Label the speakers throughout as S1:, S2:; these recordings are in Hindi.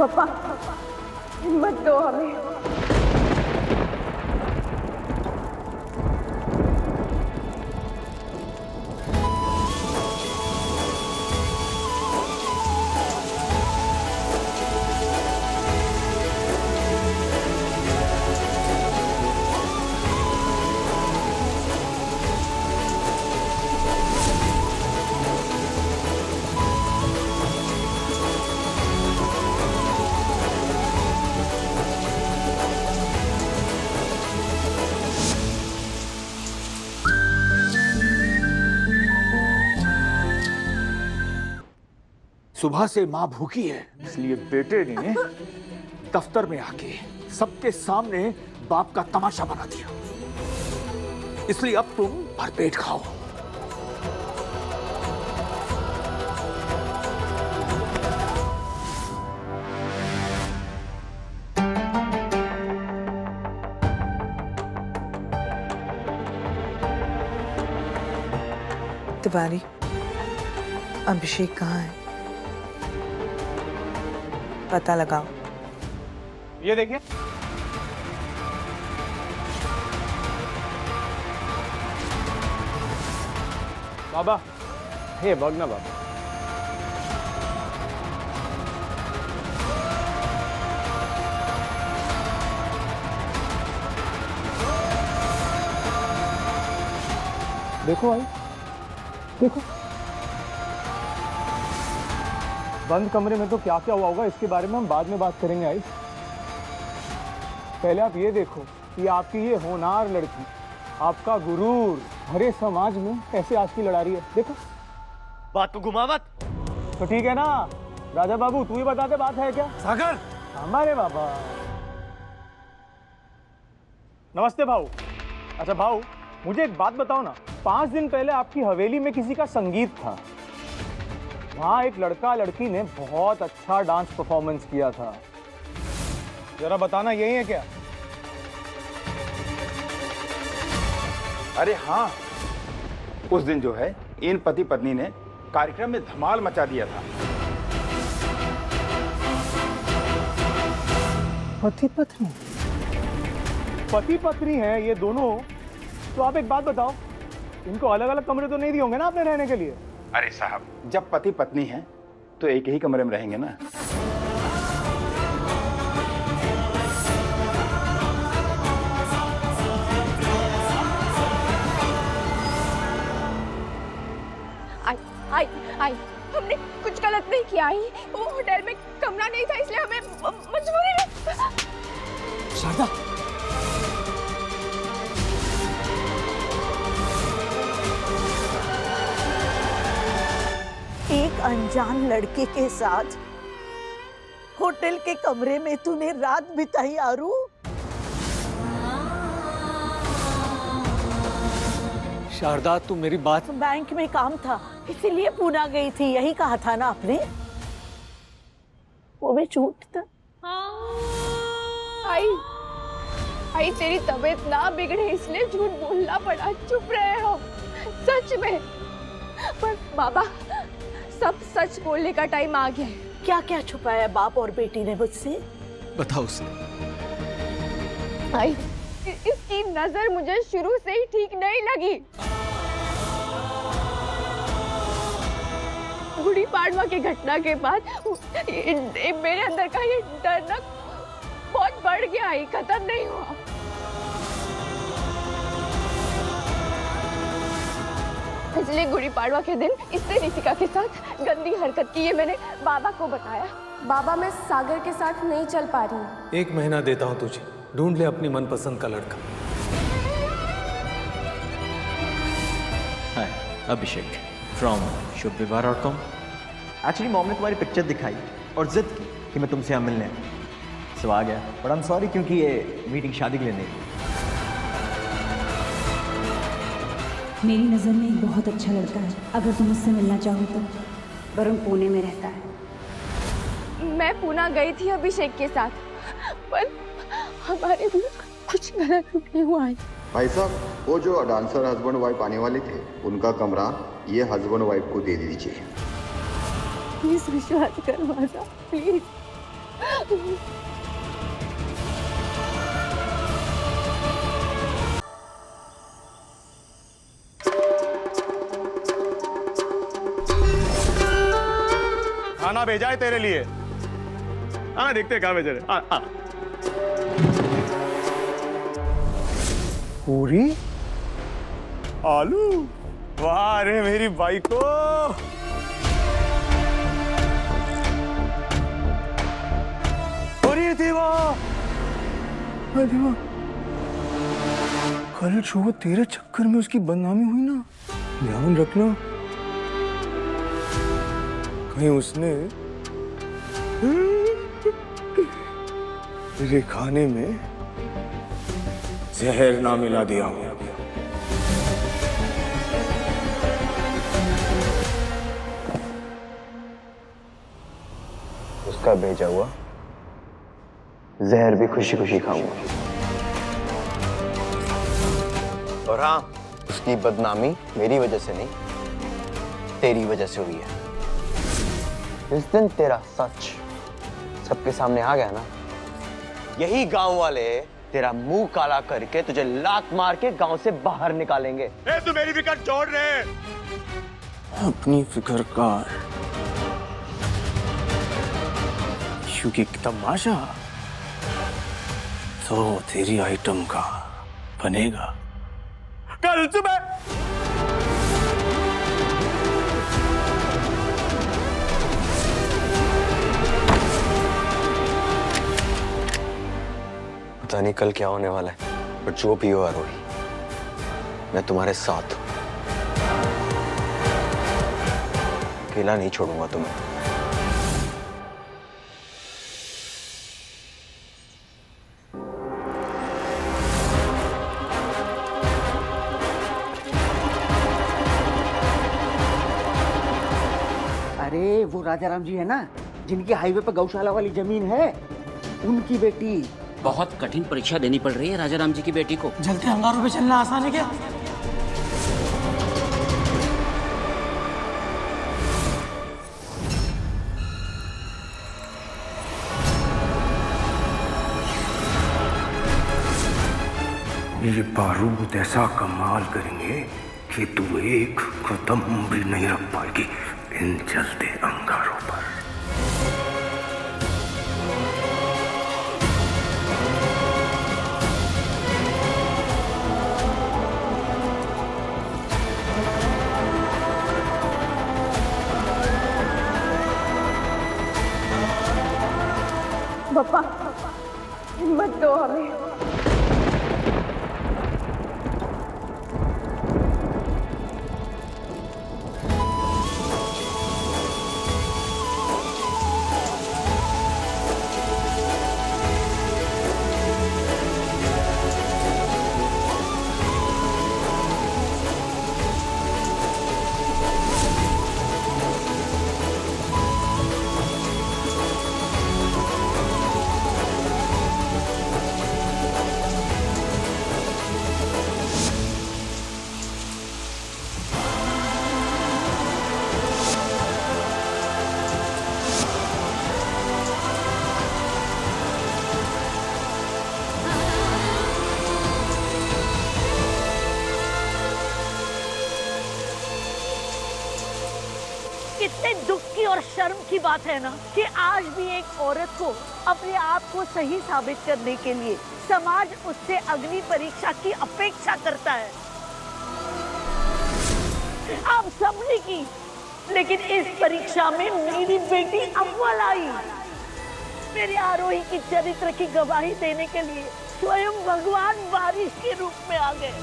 S1: पापा हिम्मत दो हमें।
S2: सुबह से मां भूखी है, इसलिए बेटे ने दफ्तर में आके सबके सामने बाप का तमाशा बना दिया। इसलिए अब तुम भरपेट खाओ।
S3: तिवारी, अभिषेक कहाँ है? पता लगाओ।
S4: ये देखिए, बाबा, हे बघ ना बाबा। देखो भाई, देखो बंद कमरे में तो क्या क्या हुआ होगा इसके बारे में हम बाद में बात करेंगे। आई पहले आप ये देखो कि आपकी ये होनहार लड़की, आपका गुरूर हरे समाज में कैसे आज की लड़ा रही है। देखो,
S5: बात को घुमा मत।
S4: तो ठीक है ना राजा बाबू, तू ही बता दे बात है क्या।
S5: सागर,
S4: हमारे बाबा। नमस्ते भाऊ। अच्छा भाऊ, मुझे एक बात बताओ ना, 5 दिन पहले आपकी हवेली में किसी का संगीत था। वहाँ एक लड़का लड़की ने बहुत अच्छा डांस परफॉर्मेंस किया था। जरा बताना, यही है क्या?
S6: अरे हाँ, उस दिन जो है इन पति पत्नी ने कार्यक्रम में धमाल मचा दिया था।
S4: पति पत्नी? पति पत्नी है ये दोनों? तो आप एक बात बताओ, इनको अलग अलग कमरे तो नहीं दिए होंगे ना आपने रहने के लिए?
S6: अरे साहब, जब पति पत्नी हैं तो एक ही कमरे में रहेंगे ना।
S1: आई हमने कुछ गलत नहीं किया। आई वो होटल में कमरा नहीं था, इसलिए हमें मजबूरी में।
S2: शारदा,
S3: एक अनजान लड़के के साथ होटल के कमरे में तूने रात बिताई आरू?
S2: शारदा तू मेरी बात।
S3: बैंक में काम था इसीलिए पूना गई थी, यही कहा था ना आपने? वो भी झूठ था।
S1: आई तेरी तबीयत ना बिगड़े इसलिए झूठ बोलना पड़ा। चुप रहे हो सच में। पर बाबा, सब सच बोलने का टाइम आ गया है।
S3: क्या क्या छुपाया बाप और बेटी ने मुझसे?
S2: बताओ उसे।
S1: आई इसकी नजर मुझे शुरू से ही ठीक नहीं लगी। गुड़ी पाड़वा की घटना के बाद मेरे अंदर का ये डर ना बहुत बढ़ गया है, खत्म नहीं हुआ। इसलिए गुड़ी पाड़वा के दिन इसने रितिका के साथ गंदी हरकत की, ये मैंने बाबा को बताया।
S7: बाबा, मैं सागर के साथ नहीं चल पा रही हूँ।
S8: 1 महीना देता हूँ तुझे, ढूंढ ले अपनी मनपसंद का लड़का।
S5: हाय, अभिषेक फ्रॉम shubhvivar.com। एक्चुअली मॉम ने तुम्हारी पिक्चर दिखाई और जिद की कि मैं तुमसे यहाँ मिलने आऊँ, सो आ गया। बट आई एम सॉरी क्योंकि ये मीटिंग शादी के लिए नहीं।
S9: मेरी नज़र में एक बहुत अच्छा लड़का है, अगर तुम उससे मिलना चाहो तो। वरुण पुणे में रहता है।
S1: मैं पूना गई थी अभिषेक के साथ, पर हमारे बीच कुछ गलत नहीं हुआ है।
S10: भाई साहब, वो जो डांसर हस्बैंड वाइफ आने वाले थे, उनका कमरा ये हस्बैंड वाइफ को दे दीजिए।
S1: प्लीज विश्वास कर माता, प्लीज।
S4: खाना भेजा है तेरे लिए। आना देखते हैं कहाँ भेजा है। पूरी आलू, वाह रे मेरी बाई को। पूरी थी वो। कल जो तेरे चक्कर में उसकी बदनामी हुई ना, ध्यान रखना कहीं उसने तेरे खाने में जहर ना मिला दिया हो।
S5: उसका भेजा हुआ जहर भी खुशी खुशी खाऊंगा। और हाँ, उसकी बदनामी मेरी वजह से नहीं, तेरी वजह से हुई है। जिस दिन तेरा सच सबके सामने आ गया ना, यही गांव वाले तेरा मुंह काला करके तुझे लात मार के गांव से बाहर निकालेंगे।
S4: तू मेरी फिक्र छोड़ रहे।
S5: अपनी फिक्र कर, क्योंकि तमाशा तो तेरी आइटम का बनेगा
S4: कल सुबह।
S5: पता नहीं कल क्या होने वाला है, पर जो भी हो आरोही, मैं तुम्हारे साथ हूं। अकेला नहीं छोड़ूंगा तुम्हें।
S11: अरे वो राजा राम जी है ना, जिनकी हाईवे पर गौशाला वाली जमीन है, उनकी बेटी।
S12: बहुत कठिन परीक्षा देनी पड़ रही है राजा राम जी की बेटी को।
S11: जलते अंगारों पे चलना आसान है क्या?
S13: ये बारूद ऐसा कमाल करेंगे कि तू एक कदम भी नहीं रख पाएगी इन जलते अंगारों पर।
S1: पापा, हिम्मत दो हमें।
S3: कितने दुख की और शर्म की बात है ना कि आज भी एक औरत को अपने आप को सही साबित करने के लिए समाज उससे अग्नि परीक्षा की अपेक्षा करता है। आप सबने की, लेकिन इस परीक्षा में मेरी बेटी अव्वल आई। मेरे आरोही की चरित्र की गवाही देने के लिए स्वयं भगवान बारिश के रूप में आ गए।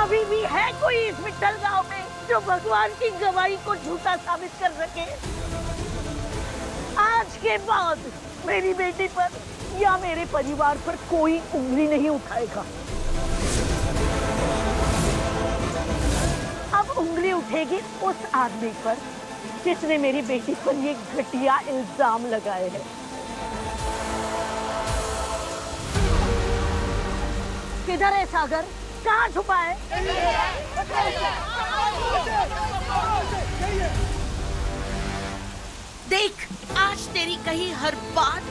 S3: अभी भी है कोई इस मिट्टल गांव में जो भगवान की गवाही को झूठा साबित कर सके? आज के बाद मेरी बेटी पर या मेरे परिवार पर कोई उंगली नहीं उठाएगा। अब उंगली उठेगी उस आदमी पर जिसने मेरी बेटी पर ये घटिया इल्जाम लगाए हैं। किधर है सागर? कहाँ छुपा है?
S14: देख, आज तेरी कही हर बात,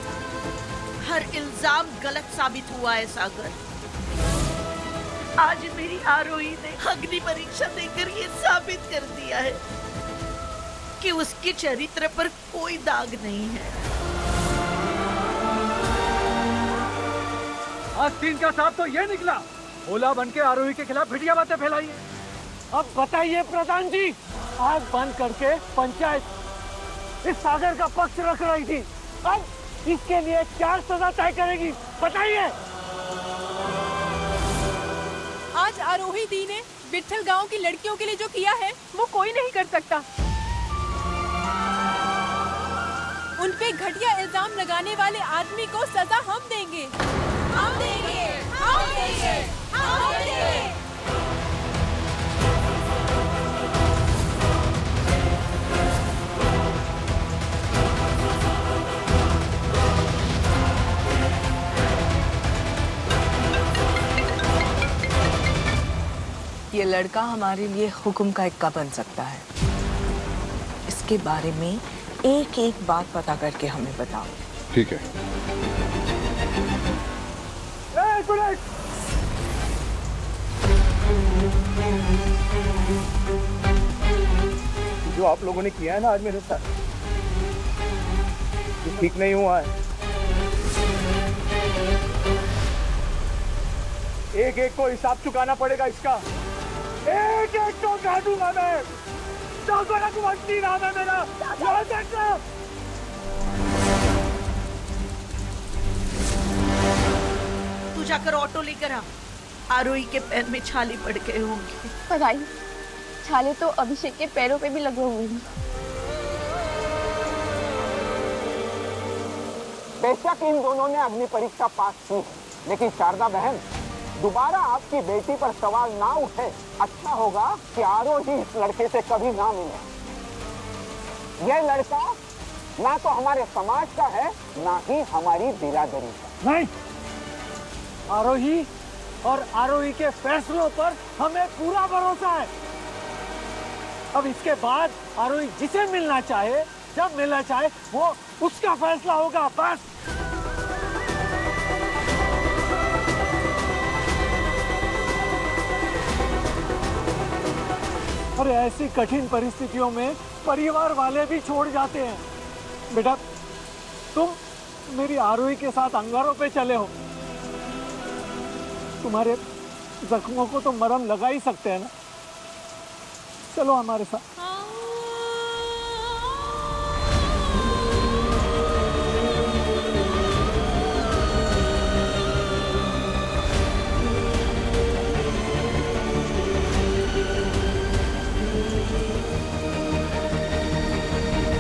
S14: हर इल्जाम गलत साबित हुआ है सागर। आज मेरी आरोही ने अग्नि परीक्षा देकर ये साबित कर दिया है कि उसके चरित्र पर कोई दाग नहीं है।
S15: आस्तीन का साफ तो ये निकला, भोला बन के आरोही के खिलाफ घटिया बातें फैलाई है।
S4: अब बताइए प्रधान जी, आग बंद करके पंचायत इस सागर का पक्ष रख रही थी, अब इसके लिए क्या सजा तय करेगी, बताइए।
S1: आज आरोही दी ने विट्ठल गांव की लड़कियों के लिए जो किया है वो कोई नहीं कर सकता। उन पे घटिया इल्जाम लगाने वाले आदमी को सजा हम देंगे, हम देंगे, हम देंगे, हम देंगे।
S14: ये लड़का हमारे लिए हुक्म का इक्का बन सकता है। इसके बारे में एक एक बात पता करके हमें बताओ।
S10: ठीक है।
S4: जो आप लोगों ने किया है ना आज मेरे साथ, ये ठीक नहीं हुआ है। एक एक को हिसाब चुकाना पड़ेगा इसका, एक एक को काटूंगा मैं। वंशी नाम है मेरा, याद रखना।
S14: तू जाकर ऑटो लेकर आ, आरोही के पैर में छाले पड़ गए होंगे।
S1: पर आई, छाले तो अभिषेक के पैरों पे भी लगे हुए हैं।
S11: बेशक इन दोनों ने अग्नि परीक्षा पास की, लेकिन शारदा बहन, दोबारा आपकी बेटी पर सवाल ना उठे। अच्छा होगा कि आरोही इस लड़के से कभी ना मिले। यह लड़का ना तो हमारे समाज का है, ना ही हमारी बिरादरी का।
S4: नहीं, आरोही और आरोही के फैसलों पर हमें पूरा भरोसा है। अब इसके बाद आरोही जिसे मिलना चाहे, जब मिलना चाहे, वो उसका फैसला होगा, बस। और ऐसी कठिन परिस्थितियों में परिवार वाले भी छोड़ जाते हैं। बेटा, तुम मेरी आरोही के साथ अंगारों पे चले हो, तुम्हारे जख्मों को तो मरहम लगा ही सकते हैं ना। चलो हमारे साथ।